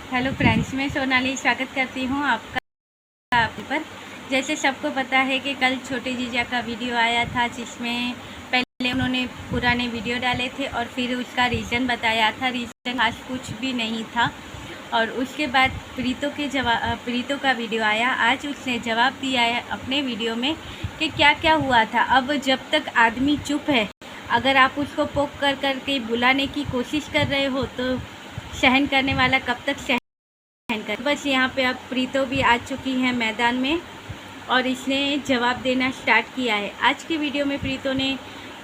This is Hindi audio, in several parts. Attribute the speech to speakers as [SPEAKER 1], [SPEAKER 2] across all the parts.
[SPEAKER 1] हेलो फ्रेंड्स, मैं सोनाली स्वागत करती हूँ आपका आप पर। जैसे सबको पता है कि कल छोटे जीजा का वीडियो आया था, जिसमें पहले उन्होंने पुराने वीडियो डाले थे और फिर उसका रीज़न बताया था। रीज़न आज कुछ भी नहीं था। और उसके बाद प्रीतो का वीडियो आया। आज उसने जवाब दिया है अपने वीडियो में कि क्या क्या हुआ था। अब जब तक आदमी चुप है, अगर आप उसको पोक कर करके बुलाने की कोशिश कर रहे हो तो सहन करने वाला कब तक सहन कर। बस यहाँ पे अब प्रीतो भी आ चुकी है मैदान में और इसने जवाब देना स्टार्ट किया है। आज के वीडियो में प्रीतो ने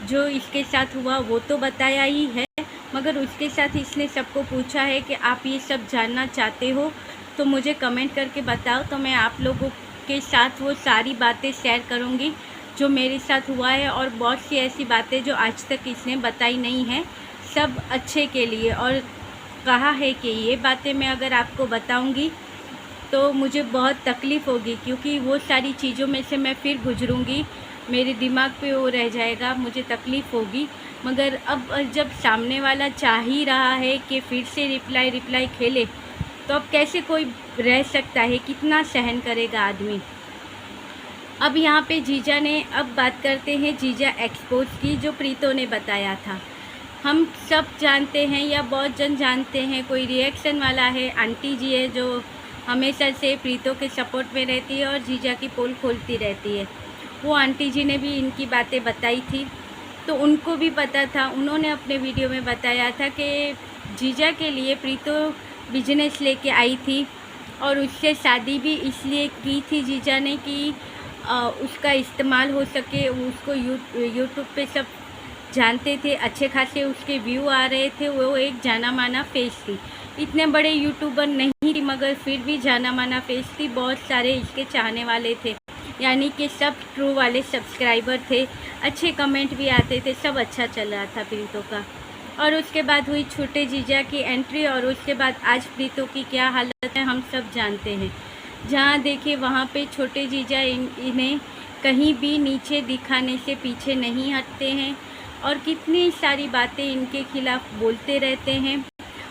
[SPEAKER 1] जो इसके साथ हुआ वो तो बताया ही है, मगर उसके साथ इसने सबको पूछा है कि आप ये सब जानना चाहते हो तो मुझे कमेंट करके बताओ, तो मैं आप लोगों के साथ वो सारी बातें शेयर करूँगी जो मेरे साथ हुआ है। और बहुत सी ऐसी बातें जो आज तक इसने बताई नहीं है, सब अच्छे के लिए। और कहा है कि ये बातें मैं अगर आपको बताऊंगी तो मुझे बहुत तकलीफ़ होगी, क्योंकि वो सारी चीज़ों में से मैं फिर गुजरूंगी, मेरे दिमाग पे वो रह जाएगा, मुझे तकलीफ़ होगी। मगर अब जब सामने वाला चाह ही रहा है कि फिर से रिप्लाई खेले, तो अब कैसे कोई रह सकता है, कितना सहन करेगा आदमी। अब यहाँ पे जीजा ने, अब बात करते हैं जीजा एक्सपोज की, जो प्रीतो ने बताया था। हम सब जानते हैं या बहुत जन जानते हैं, कोई रिएक्शन वाला है, आंटी जी है जो हमेशा से प्रीतो के सपोर्ट में रहती है और जीजा की पोल खोलती रहती है। वो आंटी जी ने भी इनकी बातें बताई थी, तो उनको भी पता था। उन्होंने अपने वीडियो में बताया था कि जीजा के लिए प्रीतो बिजनेस लेके आई थी और उससे शादी भी इसलिए की थी जीजा ने कि उसका इस्तेमाल हो सके। उसको यूट्यूब पे सब जानते थे, अच्छे खासे उसके व्यू आ रहे थे, वो एक जाना माना फेस थी। इतने बड़े यूट्यूबर नहीं थी, मगर फिर भी जाना माना फेस थी। बहुत सारे इसके चाहने वाले थे, यानी कि सब ट्रू वाले सब्सक्राइबर थे, अच्छे कमेंट भी आते थे, सब अच्छा चल रहा था प्रीतो का। और उसके बाद हुई छोटे जीजा की एंट्री, और उसके बाद आज प्रीतो की क्या हालत है हम सब जानते हैं। जहाँ देखिए वहाँ पे छोटे जीजा इन्हें कहीं भी नीचे दिखाने से पीछे नहीं हटते हैं और कितनी सारी बातें इनके खिलाफ़ बोलते रहते हैं।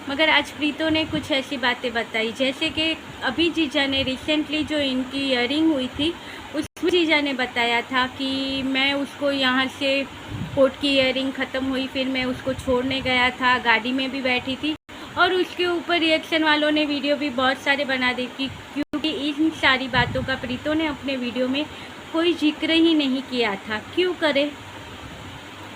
[SPEAKER 1] मगर आज प्रीतो ने कुछ ऐसी बातें बताई, जैसे कि अभी जीजा ने रिसेंटली जो इनकी ईयरिंग हुई थी, उसमें जीजा ने बताया था कि मैं उसको यहाँ से, कोर्ट की ईयरिंग ख़त्म हुई, फिर मैं उसको छोड़ने गया था, गाड़ी में भी बैठी थी। और उसके ऊपर रिएक्शन वालों ने वीडियो भी बहुत सारे बना दी, क्योंकि इन सारी बातों का प्रीतो ने अपने वीडियो में कोई जिक्र ही नहीं किया था। क्यों करे,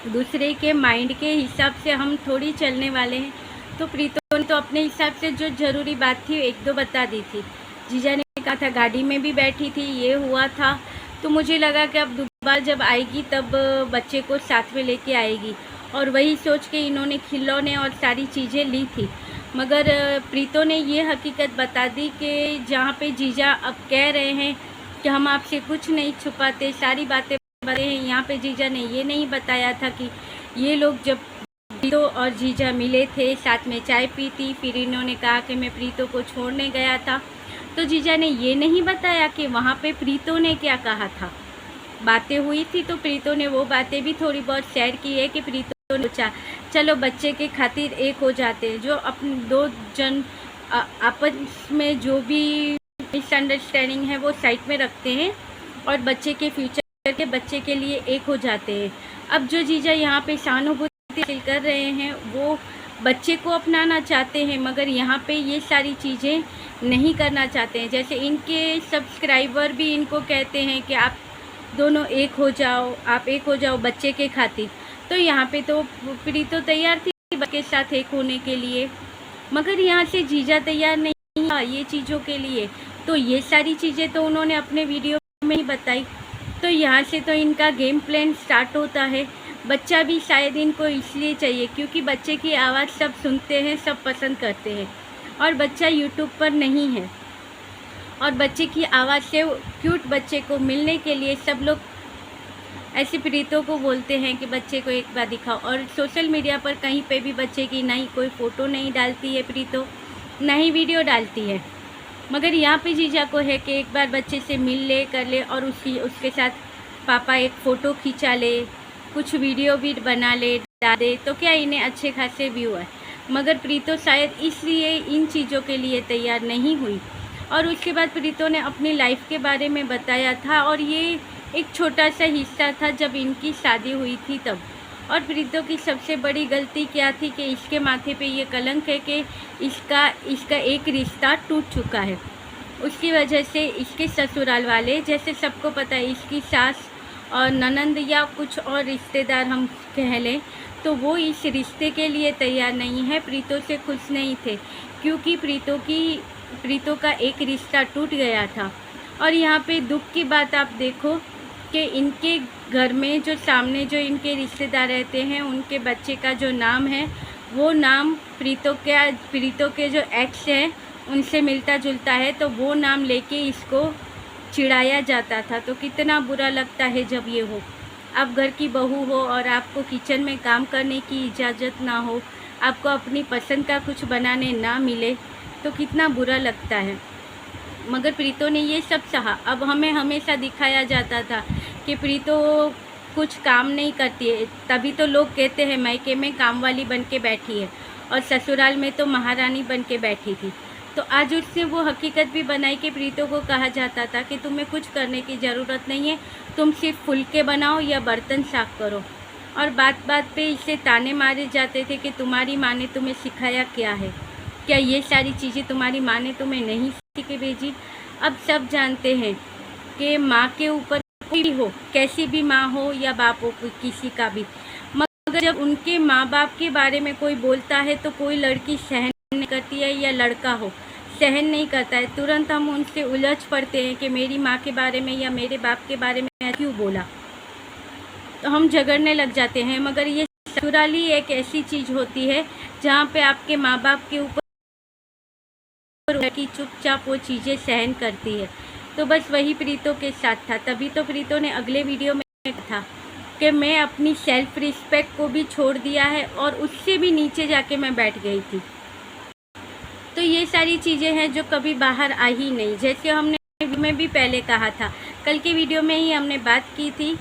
[SPEAKER 1] दूसरे के माइंड के हिसाब से हम थोड़ी चलने वाले हैं। तो प्रीतो ने तो अपने हिसाब से जो ज़रूरी बात थी एक दो बता दी थी। जीजा ने कहा था गाड़ी में भी बैठी थी, ये हुआ था, तो मुझे लगा कि अब दोबारा जब आएगी तब बच्चे को साथ में लेके आएगी, और वही सोच के इन्होंने खिलौने और सारी चीज़ें ली थी। मगर प्रीतो ने ये हकीकत बता दी कि जहाँ पे जीजा अब कह रहे हैं कि हम आपसे कुछ नहीं छुपाते, सारी बातें हैं, यहाँ पे जीजा ने ये नहीं बताया था कि ये लोग जब प्रीतो और जीजा मिले थे, साथ में चाय पी थी, फिर इन्होंने कहा कि मैं प्रीतो को छोड़ने गया था, तो जीजा ने ये नहीं बताया कि वहाँ पे प्रीतो ने क्या कहा था। बातें हुई थी तो प्रीतो ने वो बातें भी थोड़ी बहुत शेयर की है कि प्रीतो ने सोचा चलो बच्चे के खातिर एक हो जाते हैं, जो अपने दो जन आपस में जो भी मिसअंडरस्टैंडिंग है वो साइड में रखते हैं और बच्चे के फ्यूचर के बच्चे के लिए एक हो जाते हैं। अब जो जीजा यहाँ पे सहानुभूति हासिल कर रहे हैं वो बच्चे को अपनाना चाहते हैं, मगर यहाँ पे ये सारी चीज़ें नहीं करना चाहते हैं। जैसे इनके सब्सक्राइबर भी इनको कहते हैं कि आप दोनों एक हो जाओ, आप एक हो जाओ बच्चे के खातिर। तो यहाँ पे तो प्रीतो तैयार थी बच्चे के साथ एक होने के लिए, मगर यहाँ से जीजा तैयार नहीं था ये चीज़ों के लिए। तो ये सारी चीज़ें तो उन्होंने अपने वीडियो में ही बताई। तो यहाँ से तो इनका गेम प्लान स्टार्ट होता है। बच्चा भी शायद इनको इसलिए चाहिए क्योंकि बच्चे की आवाज़ सब सुनते हैं, सब पसंद करते हैं, और बच्चा यूट्यूब पर नहीं है। और बच्चे की आवाज़ से क्यूट बच्चे को मिलने के लिए सब लोग ऐसे प्रीतो को बोलते हैं कि बच्चे को एक बार दिखाओ। और सोशल मीडिया पर कहीं पे भी बच्चे की नहीं कोई फ़ोटो नहीं डालती है प्रीतो, ना ही वीडियो डालती है। मगर यहाँ पे जीजा को है कि एक बार बच्चे से मिल ले, कर ले, और उसके साथ पापा एक फ़ोटो खींचा ले, कुछ वीडियो भी बना ले, डाल दे, तो क्या इन्हें अच्छे खासे व्यू है। मगर प्रीतो शायद इसलिए इन चीज़ों के लिए तैयार नहीं हुई। और उसके बाद प्रीतो ने अपनी लाइफ के बारे में बताया था, और ये एक छोटा सा हिस्सा था जब इनकी शादी हुई थी तब। और प्रीतो की सबसे बड़ी गलती क्या थी कि इसके माथे पे ये कलंक है कि इसका एक रिश्ता टूट चुका है। उसकी वजह से इसके ससुराल वाले, जैसे सबको पता है, इसकी सास और ननंद या कुछ और रिश्तेदार हम कह लें, तो वो इस रिश्ते के लिए तैयार नहीं है, प्रीतो से खुश नहीं थे, क्योंकि प्रीतो का एक रिश्ता टूट गया था। और यहाँ पे दुख की बात आप देखो कि इनके घर में जो सामने जो इनके रिश्तेदार रहते हैं, उनके बच्चे का जो नाम है वो नाम प्रीतो के जो एक्स हैं उनसे मिलता जुलता है, तो वो नाम लेके इसको चिढ़ाया जाता था। तो कितना बुरा लगता है जब ये हो, आप घर की बहू हो और आपको किचन में काम करने की इजाज़त ना हो, आपको अपनी पसंद का कुछ बनाने ना मिले, तो कितना बुरा लगता है। मगर प्रीतो ने ये सब सहा। अब हमें हमेशा दिखाया जाता था कि प्रीतो कुछ काम नहीं करती है, तभी तो लोग कहते हैं मायके में काम वाली बन के बैठी है और ससुराल में तो महारानी बन के बैठी थी। तो आज उसने वो हकीकत भी बनाई कि प्रीतो को कहा जाता था कि तुम्हें कुछ करने की ज़रूरत नहीं है, तुम सिर्फ फुलके बनाओ या बर्तन साफ़ करो। और बात बात पे इसे ताने मारे जाते थे कि तुम्हारी माँ ने तुम्हें सिखाया क्या है, क्या ये सारी चीज़ें तुम्हारी माँ ने तुम्हें नहीं सीख के भेजी। अब सब जानते हैं कि माँ के ऊपर कोई भी हो, कैसी भी माँ हो या बाप हो, किसी का भी, मगर जब उनके माँ बाप के बारे में कोई बोलता है तो कोई लड़की सहन नहीं करती है या लड़का हो सहन नहीं करता है। तुरंत हम उनसे उलझ पड़ते हैं कि मेरी माँ के बारे में या मेरे बाप के बारे में क्यों बोला, तो हम झगड़ने लग जाते हैं। मगर ये ससुराली एक ऐसी चीज़ होती है जहाँ पे आपके माँ बाप के ऊपर लड़की चुपचाप वो चीज़ें सहन करती है। तो बस वही प्रीतो के साथ था। तभी तो प्रीतो ने अगले वीडियो में कहा कि मैं अपनी सेल्फ रिस्पेक्ट को भी छोड़ दिया है और उससे भी नीचे जाके मैं बैठ गई थी। तो ये सारी चीज़ें हैं जो कभी बाहर आ ही नहीं। जैसे हमने में भी पहले कहा था, कल के वीडियो में ही हमने बात की थी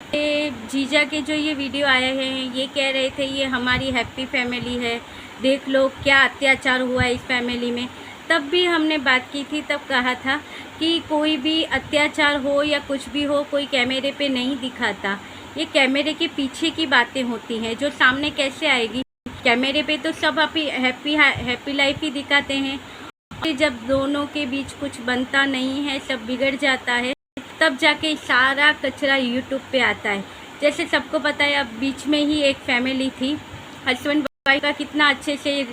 [SPEAKER 1] कि जीजा के जो ये वीडियो आए हैं ये कह रहे थे ये हमारी हैप्पी फैमिली है, देख लो क्या अत्याचार हुआ है इस फैमिली में। तब भी हमने बात की थी, तब कहा था कि कोई भी अत्याचार हो या कुछ भी हो कोई कैमरे पे नहीं दिखाता, ये कैमरे के पीछे की बातें होती हैं जो सामने कैसे आएगी। कैमरे पे तो सब हैप्पी लाइफ ही दिखाते हैं, जब दोनों के बीच कुछ बनता नहीं है, सब बिगड़ जाता है, तब जाके सारा कचरा यूट्यूब पे आता है। जैसे सबको पता है, अब बीच में ही एक फैमिली थी, हस्बैंड वाइफ का कितना अच्छे से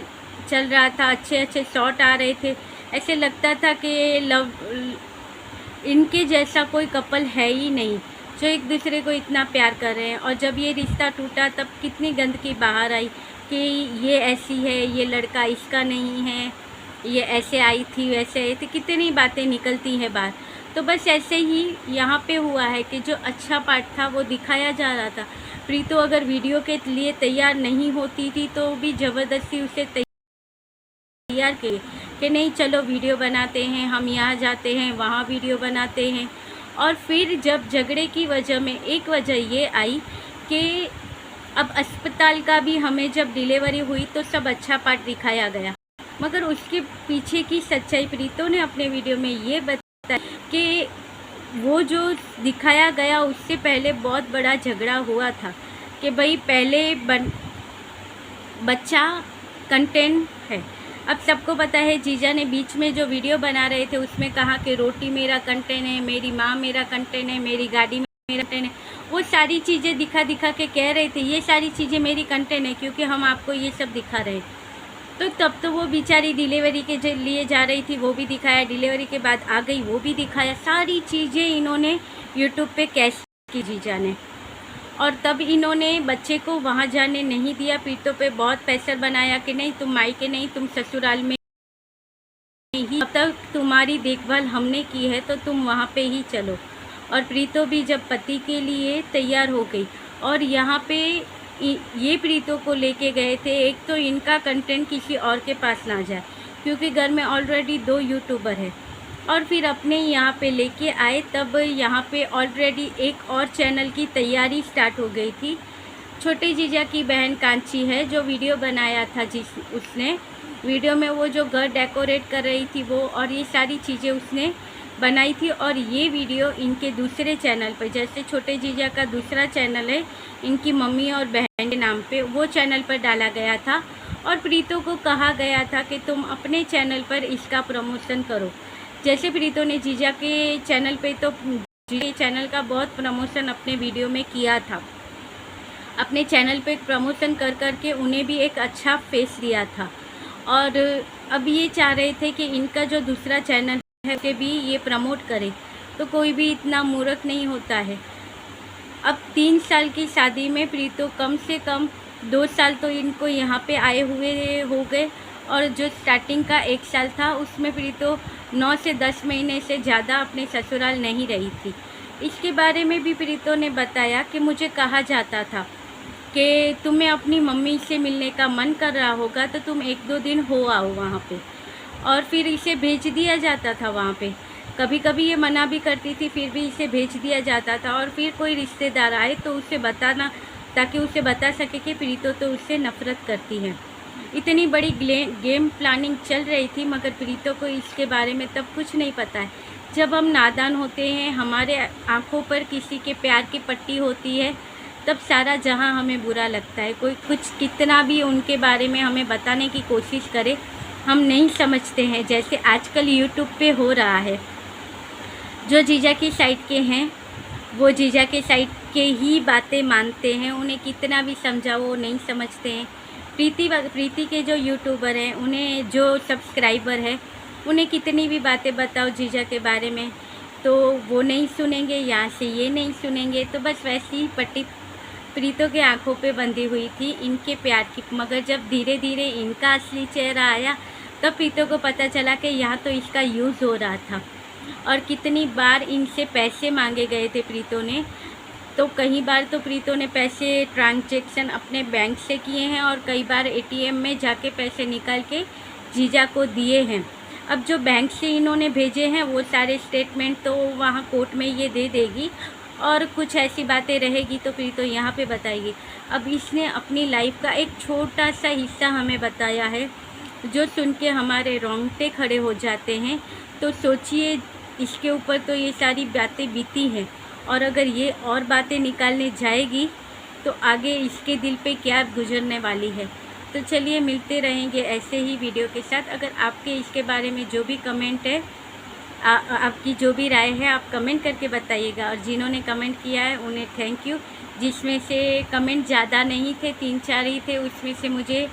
[SPEAKER 1] चल रहा था, अच्छे अच्छे शॉट आ रहे थे, ऐसे लगता था कि इनके जैसा कोई कपल है ही नहीं जो एक दूसरे को इतना प्यार कर रहे हैं। और जब ये रिश्ता टूटा तब कितनी गंदगी बाहर आई कि ये ऐसी है, ये लड़का इसका नहीं है, ये ऐसे आई थी वैसे आई थी, कितनी बातें निकलती हैं बाहर। तो बस ऐसे ही यहाँ पे हुआ है कि जो अच्छा पार्ट था वो दिखाया जा रहा था। प्रीतो अगर वीडियो के लिए तैयार नहीं होती थी तो भी ज़बरदस्ती उसे तैयार किए कि नहीं चलो वीडियो बनाते हैं, हम यहाँ जाते हैं, वहाँ वीडियो बनाते हैं। और फिर जब झगड़े की वजह में एक वजह ये आई कि अब अस्पताल का भी हमें जब डिलीवरी हुई तो सब अच्छा पार्ट दिखाया गया, मगर उसके पीछे की सच्चाई प्रीतो ने अपने वीडियो में ये बताया कि वो जो दिखाया गया उससे पहले बहुत बड़ा झगड़ा हुआ था कि भाई पहले बच्चा कंटेंट है। अब सबको पता है जीजा ने बीच में जो वीडियो बना रहे थे उसमें कहा कि रोटी मेरा कंटेंट है, मेरी माँ मेरा कंटेंट है, मेरी गाड़ी मेरा कंटेंट है। वो सारी चीज़ें दिखा दिखा के कह रहे थे ये सारी चीज़ें मेरी कंटेंट है क्योंकि हम आपको ये सब दिखा रहे हैं। तो तब तो वो बेचारी डिलीवरी के लिए जा रही थी, वो भी दिखाया, डिलीवरी के बाद आ गई वो भी दिखाया, सारी चीज़ें इन्होंने यूट्यूब पे कैश की जीजा ने। और तब इन्होंने बच्चे को वहाँ जाने नहीं दिया, प्रीतो पे बहुत प्रेशर बनाया कि नहीं तुम मायके नहीं, तुम ससुराल में ही, अब तक तुम्हारी देखभाल हमने की है तो तुम वहाँ पे ही चलो। और प्रीतो भी जब पति के लिए तैयार हो गई और यहाँ पे ये प्रीतो को लेके गए थे, एक तो इनका कंटेंट किसी और के पास ना जाए क्योंकि घर में ऑलरेडी 2 यूट्यूबर है, और फिर अपने यहाँ पे लेके आए तब यहाँ पे ऑलरेडी एक और चैनल की तैयारी स्टार्ट हो गई थी छोटे जीजा की बहन कांची है जो वीडियो बनाया था, जिस उसने वीडियो में वो जो घर डेकोरेट कर रही थी वो, और ये सारी चीज़ें उसने बनाई थी। और ये वीडियो इनके दूसरे चैनल पर, जैसे छोटे जीजा का दूसरा चैनल है इनकी मम्मी और बहन के नाम पे, वो चैनल पर डाला गया था। और प्रीतो को कहा गया था कि तुम अपने चैनल पर इसका प्रमोशन करो। जैसे प्रीतो ने जीजा के चैनल पे, तो जीजा चैनल का बहुत प्रमोशन अपने वीडियो में किया था, अपने चैनल पे प्रमोशन कर कर के उन्हें भी एक अच्छा फेस दिया था। और अब ये चाह रहे थे कि इनका जो दूसरा चैनल है उसे भी ये प्रमोट करे, तो कोई भी इतना मूर्ख नहीं होता है। अब 3 साल की शादी में प्रीतो कम से कम 2 साल तो इनको यहाँ पे आए हुए हो गए, और जो स्टार्टिंग का 1 साल था उसमें प्रीतो 9 से 10 महीने से ज़्यादा अपने ससुराल नहीं रही थी। इसके बारे में भी प्रीतो ने बताया कि मुझे कहा जाता था कि तुम्हें अपनी मम्मी से मिलने का मन कर रहा होगा तो तुम 1-2 दिन हो आओ वहाँ पे, और फिर इसे भेज दिया जाता था वहाँ पे। कभी कभी ये मना भी करती थी, फिर भी इसे भेज दिया जाता था। और फिर कोई रिश्तेदार आए तो उसे बताना, ताकि उसे बता सके कि प्रीतो तो उससे नफ़रत करती है। इतनी बड़ी गेम प्लानिंग चल रही थी, मगर प्रीतो को इसके बारे में तब कुछ नहीं पता है। जब हम नादान होते हैं, हमारे आँखों पर किसी के प्यार की पट्टी होती है, तब सारा जहां हमें बुरा लगता है। कोई कुछ कितना भी उनके बारे में हमें बताने की कोशिश करे, हम नहीं समझते हैं। जैसे आजकल यूट्यूब पे हो रहा है, जो जीजा की साइड के हैं वो जीजा के साइड के ही बातें मानते हैं, उन्हें कितना भी समझाओ वो नहीं समझते हैं। प्रीति के जो यूट्यूबर हैं, उन्हें जो सब्सक्राइबर है, उन्हें कितनी भी बातें बताओ जीजा के बारे में तो वो नहीं सुनेंगे, यहाँ से ये नहीं सुनेंगे। तो बस वैसी ही पट्टी प्रीतो के आंखों पे बंधी हुई थी इनके प्यार की। मगर जब धीरे धीरे इनका असली चेहरा आया, तब प्रीतो को पता चला कि यहाँ तो इसका यूज़ हो रहा था। और कितनी बार इनसे पैसे मांगे गए थे प्रीतो ने, तो कई बार तो प्रीतो ने पैसे ट्रांजैक्शन अपने बैंक से किए हैं, और कई बार एटीएम में जाके पैसे निकाल के जीजा को दिए हैं। अब जो बैंक से इन्होंने भेजे हैं वो सारे स्टेटमेंट तो वहाँ कोर्ट में ये दे देगी, और कुछ ऐसी बातें रहेगी तो प्रीतो यहाँ पे बताएगी। अब इसने अपनी लाइफ का एक छोटा सा हिस्सा हमें बताया है, जो सुन के हमारे रोंगटे खड़े हो जाते हैं। तो सोचिए, इसके ऊपर तो ये सारी बातें बीती हैं, और अगर ये और बातें निकालने जाएगी तो आगे इसके दिल पे क्या गुजरने वाली है। तो चलिए मिलते रहेंगे ऐसे ही वीडियो के साथ। अगर आपके इसके बारे में जो भी कमेंट है, आपकी जो भी राय है, आप कमेंट करके बताइएगा। और जिन्होंने कमेंट किया है उन्हें थैंक यू। जिसमें से कमेंट ज़्यादा नहीं थे, 3-4 ही थे, उसमें से मुझे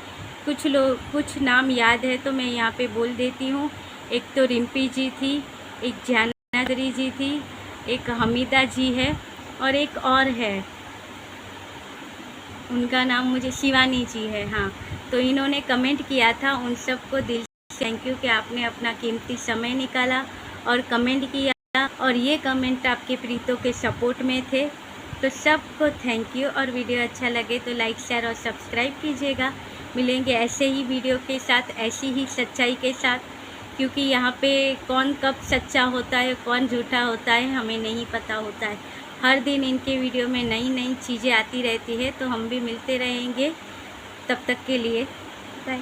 [SPEAKER 1] कुछ नाम याद है तो मैं यहाँ पे बोल देती हूँ। एक तो रिम्पी जी थी, एक जानदरी जी थी, एक हमीदा जी है, और एक और है, उनका नाम मुझे शिवानी जी है। हाँ, तो इन्होंने कमेंट किया था, उन सबको दिल से थैंक यू कि आपने अपना कीमती समय निकाला और कमेंट किया, और ये कमेंट आपके प्रीतो के सपोर्ट में थे। तो सबको थैंक यू। और वीडियो अच्छा लगे तो लाइक, शेयर और सब्सक्राइब कीजिएगा। मिलेंगे ऐसे ही वीडियो के साथ, ऐसी ही सच्चाई के साथ, क्योंकि यहाँ पे कौन कब सच्चा होता है, कौन झूठा होता है, हमें नहीं पता होता है। हर दिन इनके वीडियो में नई नई चीज़ें आती रहती है, तो हम भी मिलते रहेंगे। तब तक के लिए बाय।